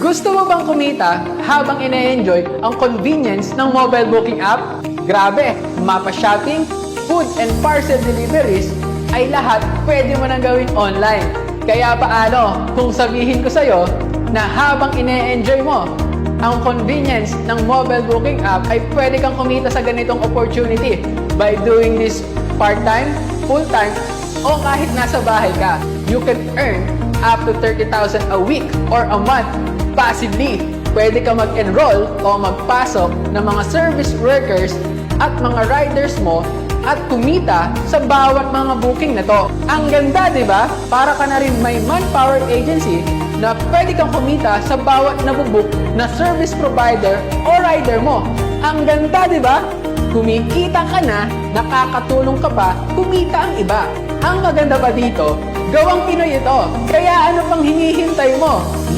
Gusto mo bang kumita habang ine-enjoy ang convenience ng mobile booking app? Grabe, mapa shopping, food and parcel deliveries ay lahat pwede mo nang gawin online. Kaya paano kung sabihin ko sa'yo na habang ine-enjoy mo ang convenience ng mobile booking app ay pwede kang kumita sa ganitong opportunity by doing this part-time, full-time, o kahit nasa bahay ka. You can earn up to 30,000 a week or a month passively. Pwede ka mag-enroll o magpasok ng mga service workers at mga riders mo at kumita sa bawat mga booking na to. Ang ganda, di ba? Para ka na rin may manpower agency na pwede kang kumita sa bawat nabubook na service provider o rider mo. Ang ganda, di ba? Kumikita ka na, nakakatulong ka pa, kumita ang iba. Ang maganda pa dito, gawang Pinoy ito. Kaya ano pang hinihintay mo?